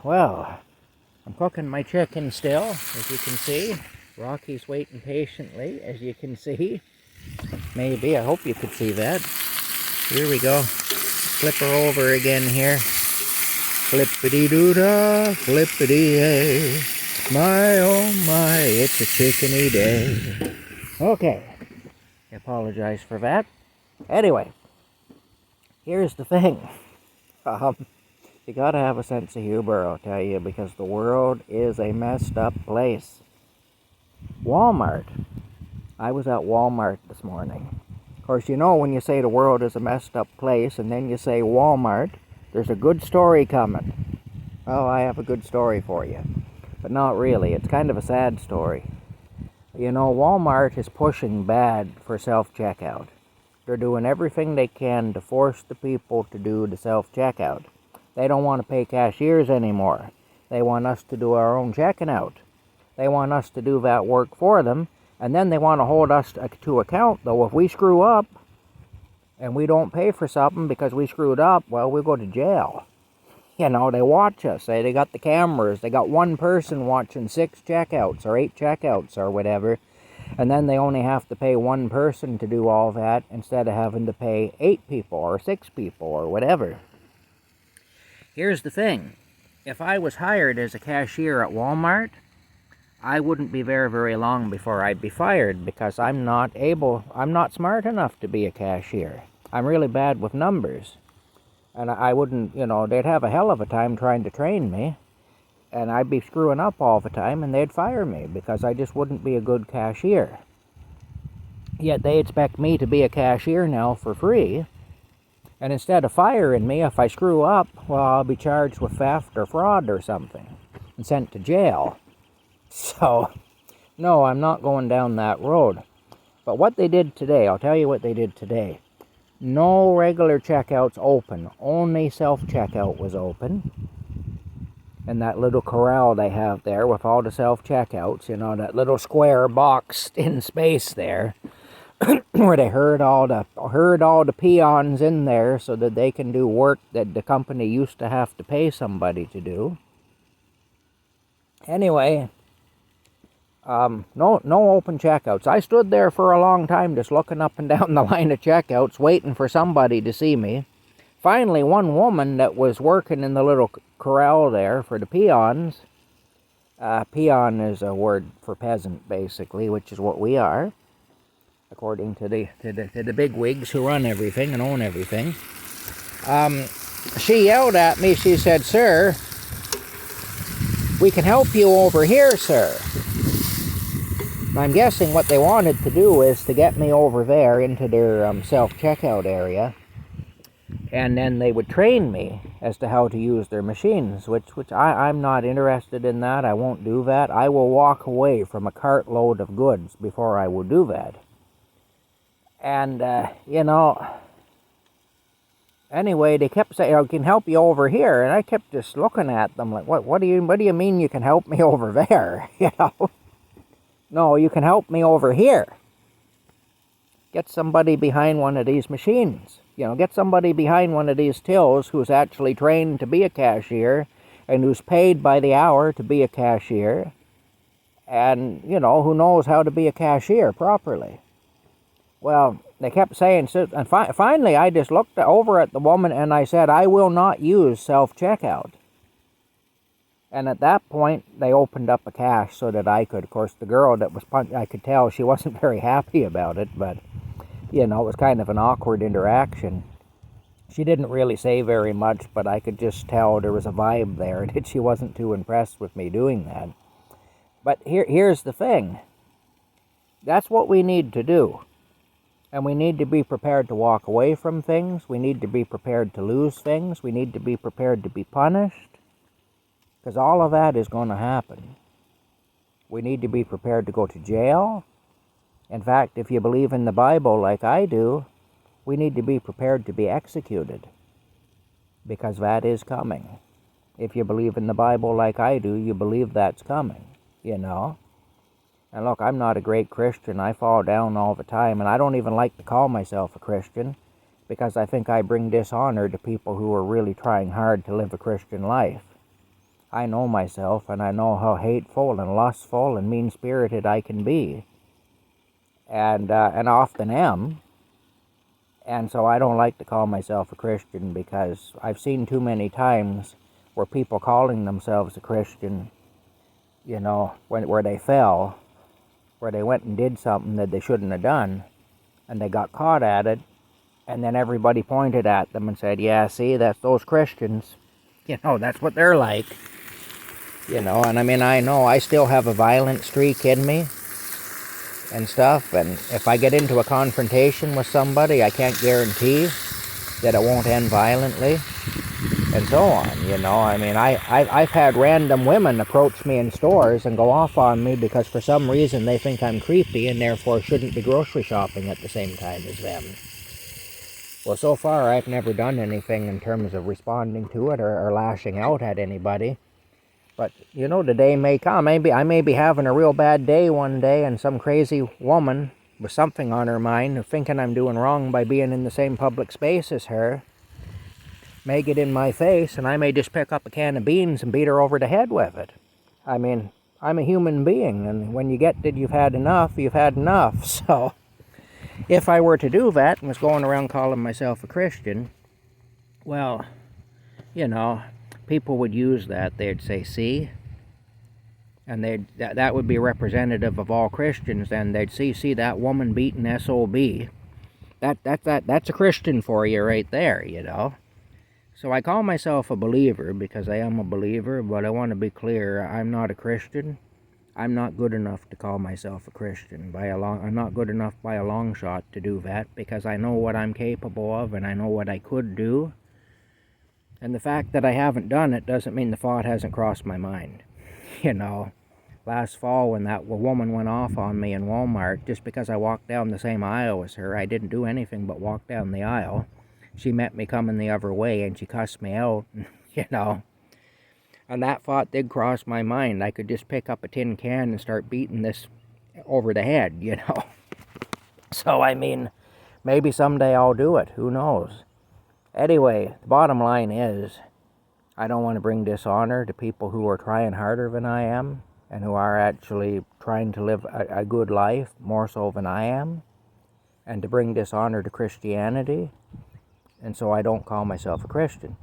Well, I'm cooking my chicken still, as you can see. Rocky's waiting patiently, as you can see. Maybe, I hope you could see that. Here we go. Flip her over again here. Flippity-doo-dah, flippity-yay. My, oh my, it's a chickeny day. Okay, I apologize for that. Anyway, here's the thing. You gotta have a sense of humor, I'll tell you, because the world is a messed up place. Walmart. I was at Walmart this morning. Of course, you know when you say the world is a messed up place and then you say Walmart, there's a good story coming. Oh, I have a good story for you. But not really. It's kind of a sad story. You know, Walmart is pushing bad for self-checkout. They're doing everything they can to force the people to do the self-checkout. They don't want to pay cashiers anymore. They want us to do our own checking out. They want us to do that work for them, and then they want to hold us to account, though. If we screw up and we don't pay for something because we screwed up, well, we go to jail. You know, they watch us. They got the cameras. They got one person watching 6 checkouts or 8 checkouts or whatever, and then they only have to pay one person to do all that instead of having to pay 8 people or 6 people or whatever. Here's the thing. If I was hired as a cashier at Walmart, I wouldn't be very, very long before I'd be fired because I'm not smart enough to be a cashier. I'm really bad with numbers. And I wouldn't, you know, they'd have a hell of a time trying to train me. And I'd be screwing up all the time and they'd fire me because I just wouldn't be a good cashier. Yet they expect me to be a cashier now for free. And instead of firing me, if I screw up, well, I'll be charged with theft or fraud or something and sent to jail. So, no, I'm not going down that road. But what they did today, I'll tell you what they did today. No regular checkouts open. Only self-checkout was open. And that little corral they have there with all the self-checkouts, you know, that little square box in space there. Where they herd all the peons in there so that they can do work that the company used to have to pay somebody to do. Anyway, no open checkouts. I stood there for a long time just looking up and down the line of checkouts, waiting for somebody to see me. Finally, one woman that was working in the little corral there for the peons, peon is a word for peasant, basically, which is what we are, according to the bigwigs who run everything and own everything. She yelled at me. She said, "Sir, we can help you over here, sir." And I'm guessing what they wanted to do is to get me over there into their self-checkout area, and then they would train me as to how to use their machines, which I'm not interested in that. I won't do that. I will walk away from a cartload of goods before I will do that. And, you know, anyway, they kept saying, "I can help you over here." And I kept just looking at them like, what do you mean you can help me over there? You know? No, you can help me over here. Get somebody behind one of these machines. You know, get somebody behind one of these tills who's actually trained to be a cashier and who's paid by the hour to be a cashier and, you know, who knows how to be a cashier properly. Well, they kept saying, and finally I just looked over at the woman and I said, "I will not use self-checkout." And at that point, they opened up a cash so that I could, of course, the girl that was I could tell she wasn't very happy about it, but, you know, it was kind of an awkward interaction. She didn't really say very much, but I could just tell there was a vibe there that she wasn't too impressed with me doing that. But here's the thing. That's what we need to do. And we need to be prepared to walk away from things. We need to be prepared to lose things. We need to be prepared to be punished. Because all of that is going to happen. We need to be prepared to go to jail. In fact, if you believe in the Bible like I do, we need to be prepared to be executed. Because that is coming. If you believe in the Bible like I do, you believe that's coming, you know. And look, I'm not a great Christian. I fall down all the time, and I don't even like to call myself a Christian because I think I bring dishonor to people who are really trying hard to live a Christian life. I know myself, and I know how hateful and lustful and mean-spirited I can be, and often am. And so I don't like to call myself a Christian, because I've seen too many times where people calling themselves a Christian, where they fell, where they went and did something that they shouldn't have done, and they got caught at it, and then everybody pointed at them and said, yeah, see, that's those Christians. That's what they're like. And I mean, I know I still have a violent streak in me and stuff, and if I get into a confrontation with somebody, I can't guarantee that it won't end violently, and so on. I mean, I've had random women approach me in stores and go off on me because for some reason they think I'm creepy and therefore shouldn't be grocery shopping at the same time as them. Well, so far I've never done anything in terms of responding to it or lashing out at anybody. But, the day may come. I may be having a real bad day one day, and some crazy woman with something on her mind, thinking I'm doing wrong by being in the same public space as her, may get in my face, and I may just pick up a can of beans and beat her over the head with it. I mean, I'm a human being, and when you get that you've had enough, you've had enough. So, if I were to do that and was going around calling myself a Christian, well, people would use that. They'd say, see? And that would be representative of all Christians. And they'd see that woman beating SOB. That's a Christian for you right there, So I call myself a believer because I am a believer, but I want to be clear, I'm not a Christian. I'm not good enough to call myself a Christian. I'm not good enough by a long shot to do that, because I know what I'm capable of and I know what I could do. And the fact that I haven't done it doesn't mean the thought hasn't crossed my mind. Last fall when that woman went off on me in Walmart, just because I walked down the same aisle as her, I didn't do anything but walk down the aisle. She met me coming the other way and she cussed me out, And that thought did cross my mind. I could just pick up a tin can and start beating this over the head, So, I mean, maybe someday I'll do it. Who knows? Anyway, the bottom line is, I don't want to bring dishonor to people who are trying harder than I am and who are actually trying to live a good life more so than I am, and to bring dishonor to Christianity, and so I don't call myself a Christian.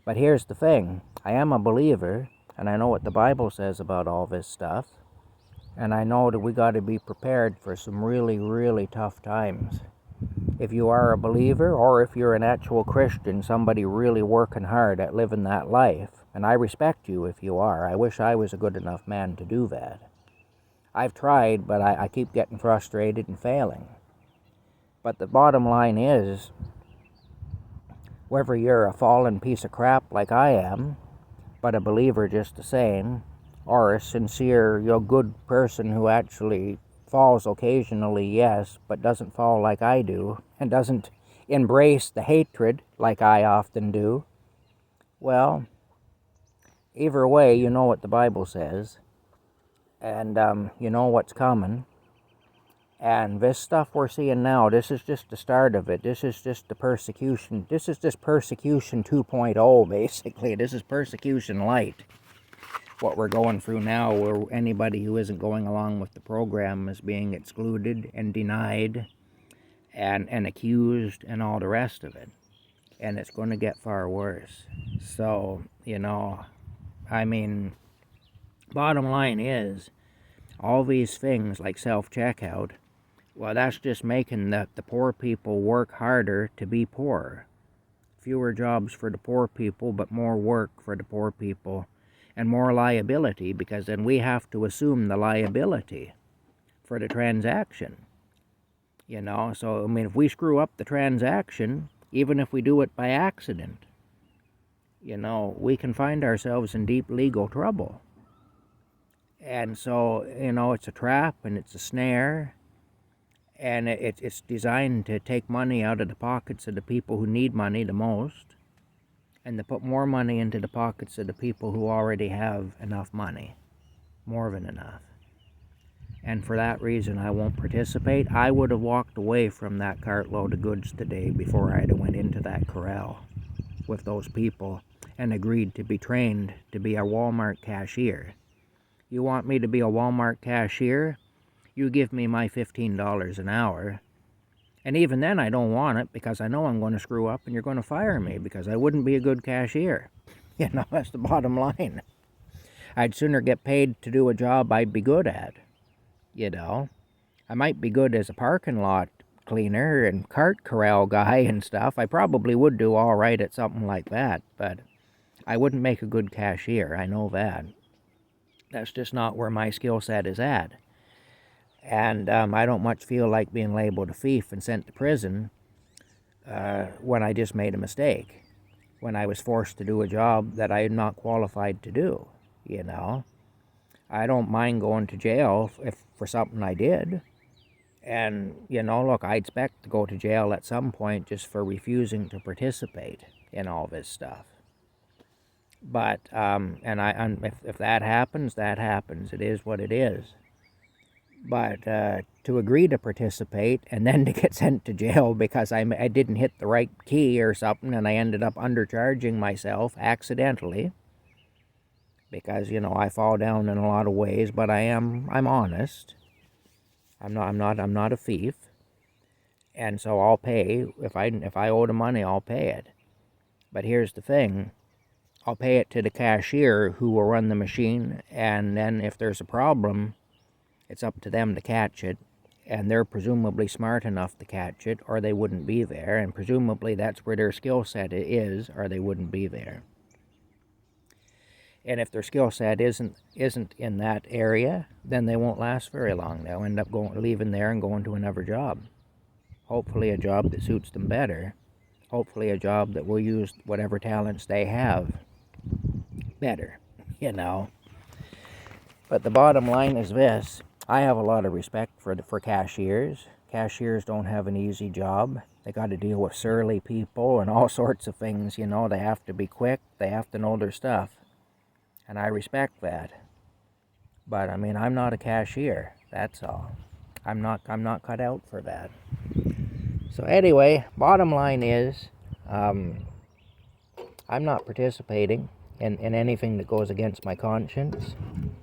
But here's the thing, I am a believer, and I know what the Bible says about all this stuff, and I know that we got to be prepared for some really, really tough times. If you are a believer, or if you're an actual Christian, somebody really working hard at living that life, and I respect you if you are. I wish I was a good enough man to do that. I've tried, but I keep getting frustrated and failing. But the bottom line is, whether you're a fallen piece of crap like I am, but a believer just the same, or a sincere, good person who actually falls occasionally, yes, but doesn't fall like I do, and doesn't embrace the hatred like I often do, well, either way, you know what the Bible says, and you know what's coming. And this stuff we're seeing now, this is just the start of it. This is just the persecution. This is just persecution 2.0, basically. This is persecution light. What we're going through now, where anybody who isn't going along with the program is being excluded and denied and accused and all the rest of it. And it's going to get far worse. So, I mean, bottom line is, all these things like self-checkout, well, that's just making the poor people work harder to be poor. Fewer jobs for the poor people, but more work for the poor people. And more liability, because then we have to assume the liability for the transaction. So, I mean, if we screw up the transaction, even if we do it by accident, we can find ourselves in deep legal trouble. And so, it's a trap and it's a snare, and it's designed to take money out of the pockets of the people who need money the most, and to put more money into the pockets of the people who already have enough money, more than enough. And for that reason, I won't participate. I would have walked away from that cartload of goods today before I'd have went into that corral with those people. and agreed to be trained to be a Walmart cashier. You want me to be a Walmart cashier? You give me my $15 an hour. And even then I don't want it, because I know I'm going to screw up and you're going to fire me, because I wouldn't be a good cashier. You know, that's the bottom line. I'd sooner get paid to do a job I'd be good at. You know, I might be good as a parking lot cleaner and cart corral guy and stuff. I probably would do all right at something like that, but I wouldn't make a good cashier. I know that. That's just not where my skill set is at. And I don't much feel like being labeled a thief and sent to prison when I just made a mistake, when I was forced to do a job that I am not qualified to do, you know. I don't mind going to jail for something I did. And, you know, look, I expect to go to jail at some point just for refusing to participate in all this stuff. But, if that happens, that happens. It is what it is. But to agree to participate and then to get sent to jail because I didn't hit the right key or something, and I ended up undercharging myself accidentally, because, you know, I fall down in a lot of ways, but I'm honest. I'm not a thief, and so I'll pay. If I owe the money, I'll pay it. But here's the thing: I'll pay it to the cashier who will run the machine, and then if there's a problem, it's up to them to catch it, and they're presumably smart enough to catch it, or they wouldn't be there, and presumably that's where their skill set is, or they wouldn't be there. And if their skill set isn't in that area, then they won't last very long. They'll end up leaving there and going to another job. Hopefully a job that suits them better. Hopefully a job that will use whatever talents they have better, you know. But the bottom line is this: I have a lot of respect for cashiers. Cashiers don't have an easy job. They got to deal with surly people and all sorts of things, you know. They have to be quick. They have to know their stuff. And I respect that. But I mean, I'm not a cashier. That's all. I'm not cut out for that. So anyway, bottom line is, I'm not participating in anything that goes against my conscience.